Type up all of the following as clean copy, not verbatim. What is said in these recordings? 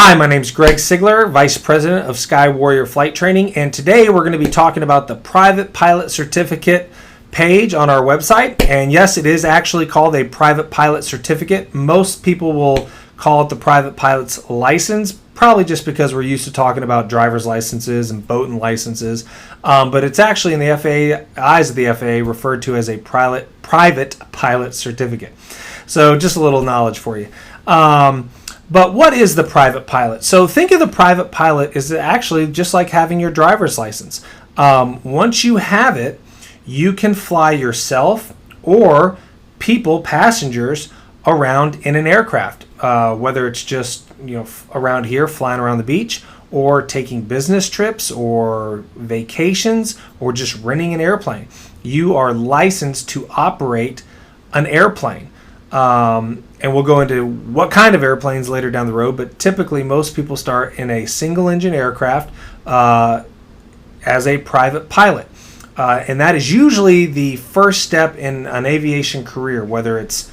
Hi, my name is Greg Sigler, Vice President of SkyWarrior Flight Training, and today we're going to be talking about the Private Pilot Certificate page on our website. And yes, it is actually called a Private Pilot Certificate. Most people will call it the Private Pilot's License, probably just because we're used to talking about driver's licenses and boat and licenses. But it's actually in the FAA, eyes of the FAA, referred to as a Private Pilot Certificate. So just a little knowledge for you. But what is the private pilot? So think of the private pilot as actually just like having your driver's license. Once you have it, you can fly yourself or people, passengers, around in an aircraft, whether it's just around here flying around the beach, or taking business trips or vacations, or just renting an airplane. You are licensed to operate an airplane. And we'll go into what kind of airplanes later down the road, but typically most people start in a single engine aircraft as a private pilot. And that is usually the first step in an aviation career, whether it's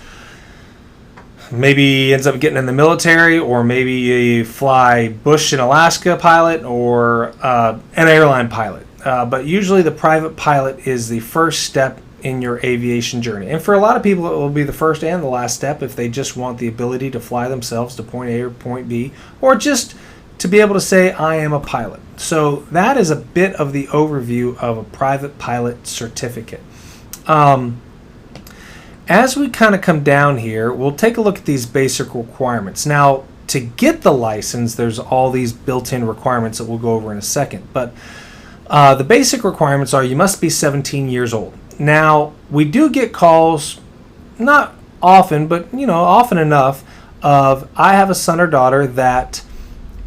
maybe ends up getting in the military, or maybe you fly Bush in Alaska pilot, or an airline pilot. But usually the private pilot is the first step in your aviation journey. And for a lot of people, it will be the first and the last step if they just want the ability to fly themselves to point A or point B, or just to be able to say, I am a pilot. So that is a bit of the overview of a private pilot certificate. As we kind of come down here, we'll take a look at these basic requirements. Now, to get the license, there's all these built-in requirements that we'll go over in a second. But the basic requirements are you must be 17 years old. Now, we do get calls, not often, but often enough, of I have a son or daughter that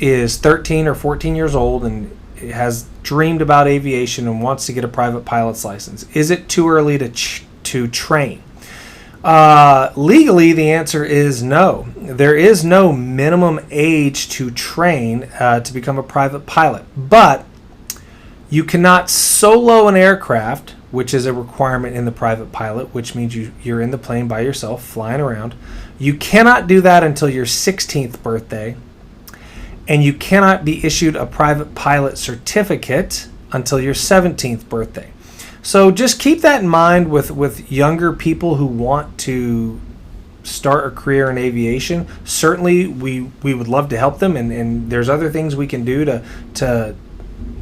is 13 or 14 years old and has dreamed about aviation and wants to get a private pilot's license. Is it too early to train? Legally, the answer is no. There is no minimum age to train to become a private pilot, but you cannot solo an aircraft, which is a requirement in the private pilot, which means you're in the plane by yourself, flying around. You cannot do that until your 16th birthday, and you cannot be issued a private pilot certificate until your 17th birthday. So just keep that in mind with younger people who want to start a career in aviation. Certainly, we would love to help them, and there's other things we can do to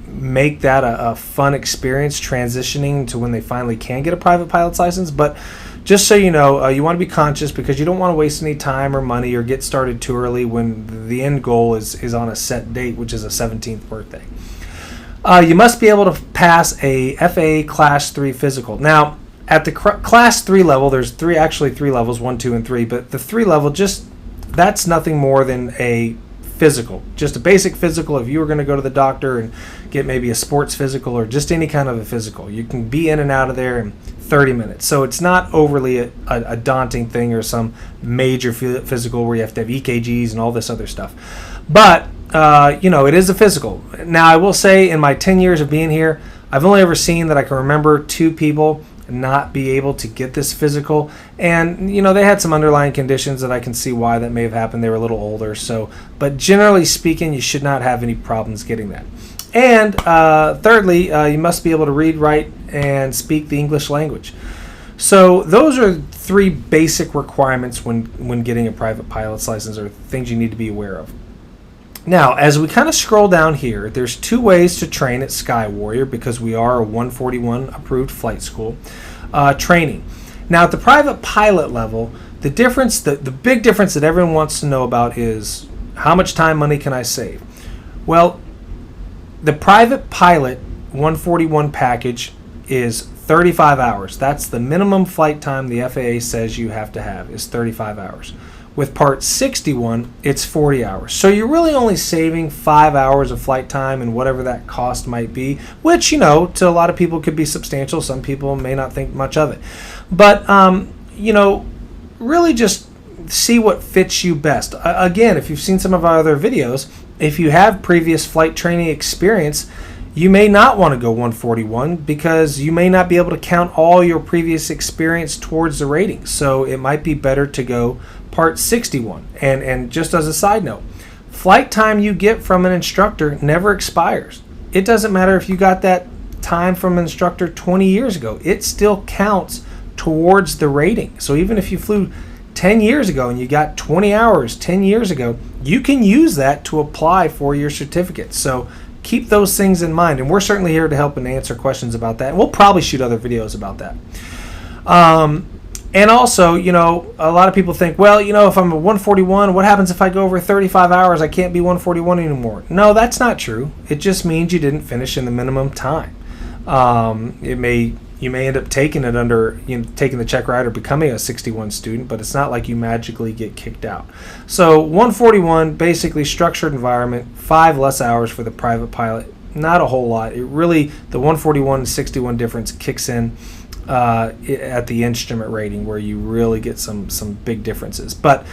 make that a fun experience transitioning to when they finally can get a private pilot's license. But just so you know, you want to be conscious, because you don't want to waste any time or money or get started too early when the end goal is on a set date, which is a 17th birthday. You must be able to pass a FAA Class 3 physical. Now, at the Class 3 level, there's three levels, 1, 2, and 3, but the 3 level, that's nothing more than a physical, just a basic physical. If you were going to go to the doctor and get maybe a sports physical or just any kind of a physical, you can be in and out of there in 30 minutes. So it's not overly a daunting thing or some major physical where you have to have EKGs and all this other stuff. But it is a physical. Now, I will say, in my 10 years of being here, I've only ever seen that I can remember 2 people not be able to get this physical, and they had some underlying conditions that I can see why that may have happened. They were a little older, but generally speaking, you should not have any problems getting that. And thirdly, you must be able to read, write, and speak the English language. So those are 3 basic requirements when getting a private pilot's license, or things you need to be aware of. Now, as we kind of scroll down here, there's 2 ways to train at SkyWarrior, because we are a 141 approved flight school. Training. Now, at the private pilot level, the big difference that everyone wants to know about is how much time, money can I save? Well, the private pilot 141 package is 35 hours. That's the minimum flight time the FAA says you have to have, is 35 hours. With Part 61, it's 40 hours. So you're really only saving 5 hours of flight time and whatever that cost might be, which, to a lot of people could be substantial. Some people may not think much of it. But, really just see what fits you best. Again, if you've seen some of our other videos, if you have previous flight training experience, you may not want to go 141 because you may not be able to count all your previous experience towards the rating. So it might be better to go Part 61. And just as a side note, Flight time you get from an instructor never expires. It doesn't matter if you got that time from an instructor 20 years ago. It still counts towards the rating. So even if you flew 10 years ago and you got 20 hours 10 years ago, you can use that to apply for your certificate. So keep those things in mind, and we're certainly here to help and answer questions about that. And we'll probably shoot other videos about that. And also, you know, a lot of people think, well, you know, if I'm a 141, what happens if I go over 35 hours? I can't be 141 anymore. No, that's not true. It just means you didn't finish in the minimum time. You may end up taking it under, you know, taking the check ride or becoming a 61 student, but it's not like you magically get kicked out. So 141, basically structured environment, 5 less hours for the private pilot. Not a whole lot. It really, the 141 and 61 difference kicks in at the instrument rating, where you really get some big differences. But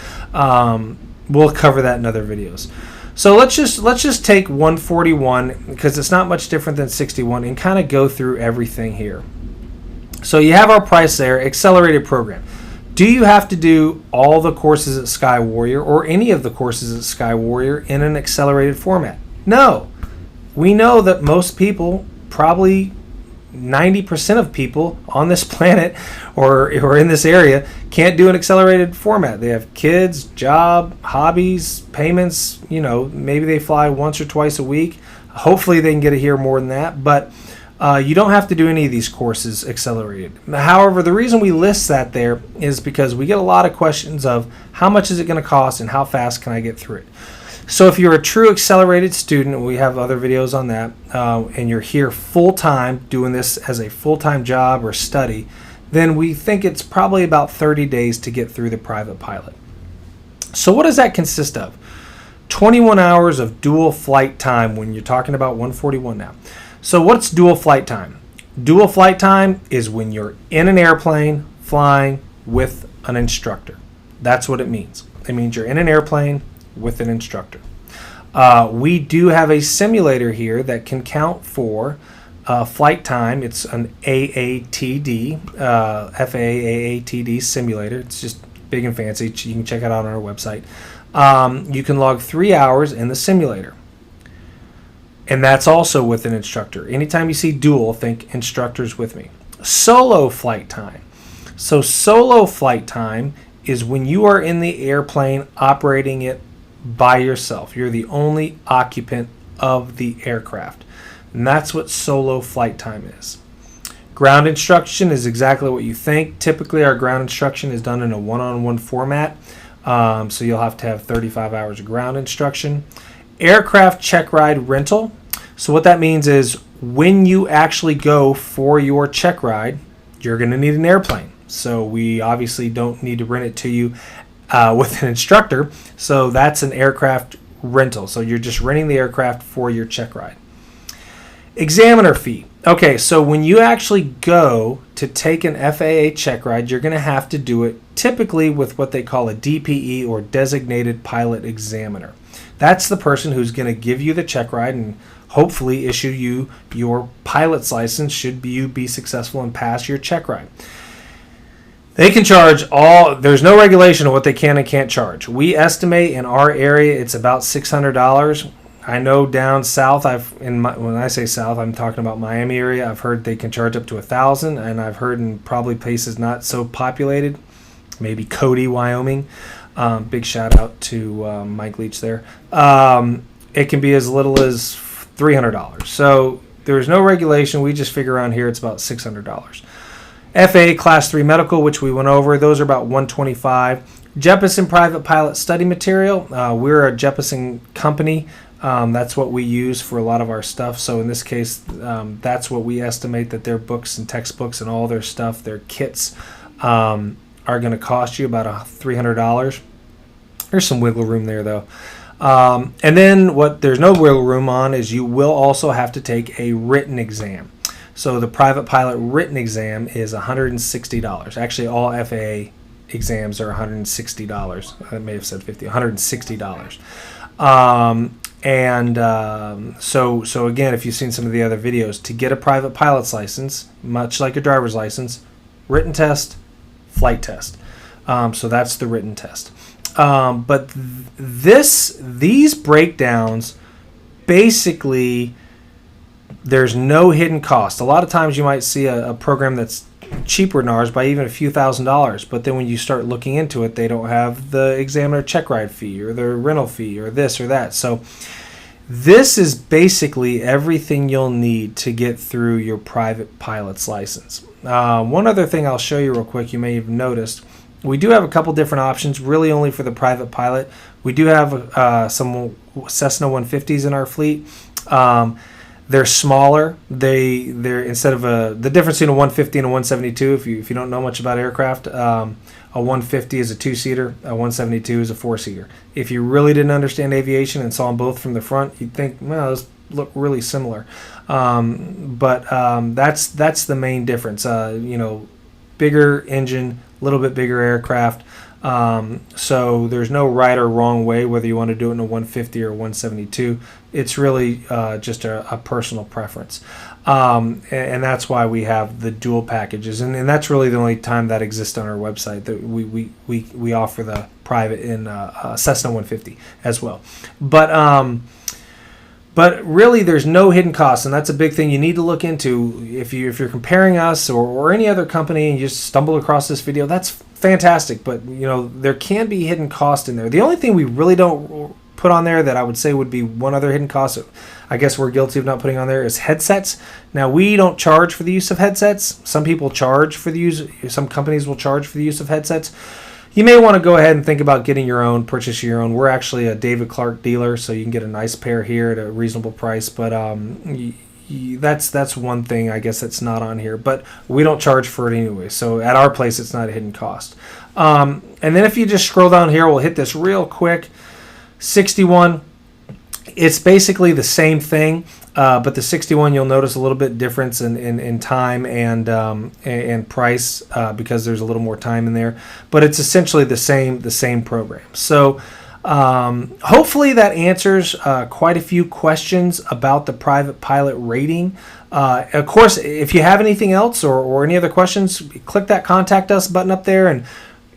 we'll cover that in other videos. So let's just take 141, because it's not much different than 61, and kind of go through everything here. So you have our price there, accelerated program. Do you have to do all the courses at SkyWarrior or any of the courses at SkyWarrior in an accelerated format? No. We know that most people, probably 90% of people on this planet or in this area, can't do an accelerated format. They have kids, job, hobbies, payments. You know, maybe they fly once or twice a week. Hopefully they can get it here more than that, but you don't have to do any of these courses accelerated. However, the reason we list that there is because we get a lot of questions of how much is it going to cost and how fast can I get through it. So if you're a true accelerated student, we have other videos on that, and you're here full-time doing this as a full-time job or study, then we think it's probably about 30 days to get through the private pilot. So what does that consist of? 21 hours of dual flight time when you're talking about 141 now. So what's dual flight time? Dual flight time is when you're in an airplane flying with an instructor. That's what it means. It means you're in an airplane with an instructor. We do have a simulator here that can count for flight time. It's an AATD, FAA AATD simulator. It's just big and fancy. You can check it out on our website. You can log 3 hours in the simulator. And that's also with an instructor. Anytime you see dual, think instructors with me. Solo flight time. So solo flight time is when you are in the airplane operating it by yourself. You're the only occupant of the aircraft. And that's what solo flight time is. Ground instruction is exactly what you think. Typically our ground instruction is done in a one-on-one format. So you'll have to have 35 hours of ground instruction. Aircraft check ride rental. So what that means is when you actually go for your check ride, you're going to need an airplane. So we obviously don't need to rent it to you with an instructor. So that's an aircraft rental. So you're just renting the aircraft for your check ride. Examiner fee. Okay, so when you actually go to take an FAA check ride, you're going to have to do it typically with what they call a DPE, or designated pilot examiner. That's the person who's going to give you the check ride and hopefully issue you your pilot's license should you be successful and pass your check ride. They can charge there's no regulation of what they can and can't charge. We estimate in our area it's about $600. I know down south, when I say south, I'm talking about Miami area. I've heard they can charge up to $1,000, and I've heard in probably places not so populated, maybe Cody, Wyoming. Big shout out to Mike Leach there. It can be as little as $300. So there's no regulation. We just figure around here it's about $600. FAA Class 3 Medical, which we went over, those are about $125. Jeppesen Private Pilot Study Material. We're a Jeppesen company. That's what we use for a lot of our stuff. So in this case, that's what we estimate that their books and textbooks and all their stuff, their kits, are going to cost you about $300. There's some wiggle room there, though. And then what there's no wiggle room on is you will also have to take a written exam. So the private pilot written exam is $160. Actually, all FAA exams are $160. I may have said $50. $160. So again, if you've seen some of the other videos, to get a private pilot's license, much like a driver's license, written test, flight test. So that's the written test. But these breakdowns, basically, there's no hidden cost. A lot of times you might see a program that's cheaper than ours by even a few $1,000s, but then when you start looking into it, they don't have the examiner check ride fee or the rental fee or this or that. So this is basically everything you'll need to get through your private pilot's license. One other thing I'll show you real quick, you may have noticed, we do have a couple different options, really only for the private pilot. We do have some Cessna 150s in our fleet. They're smaller. They're instead of the difference between a 150 and a 172. If you don't know much about aircraft, a 150 is a 2-seater. A 172 is a 4-seater. If you really didn't understand aviation and saw them both from the front, you'd think, well, those look really similar. But that's the main difference. Bigger engine, a little bit bigger aircraft. So there's no right or wrong way whether you want to do it in a 150 or 172. It's really just a personal preference. And that's why we have the dual packages. And that's really the only time that exists on our website, that we offer the private in Cessna 150 as well. But really, there's no hidden costs, and that's a big thing you need to look into. If you're comparing us or any other company and you just stumble across this video, that's fantastic. But there can be hidden cost in there. The only thing we really don't put on there that I would say would be one other hidden cost, I guess we're guilty of not putting on there, is headsets. Now, we don't charge for the use of headsets. Some people charge for the use. Some companies will charge for the use of headsets. You may want to go ahead and think about getting your own, purchase your own. We're actually a David Clark dealer, so you can get a nice pair here at a reasonable price. But that's one thing I guess that's not on here. But we don't charge for it anyway, so at our place it's not a hidden cost. And then if you just scroll down here, we'll hit this real quick. 61. It's basically the same thing, but the 61 you'll notice a little bit difference in time and price because there's a little more time in there. But it's essentially the same program. So hopefully that answers quite a few questions about the private pilot rating. Of course, if you have anything else or any other questions, click that contact us button up there and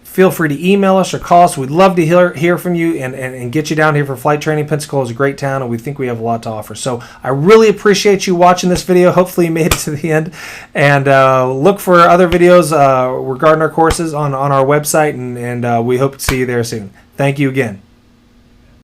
feel free to email us or call us. We'd love to hear from you and get you down here for flight training. Pensacola is a great town, and we think we have a lot to offer. So I really appreciate you watching this video. Hopefully you made it to the end. And look for other videos regarding our courses on our website, and we hope to see you there soon. Thank you again.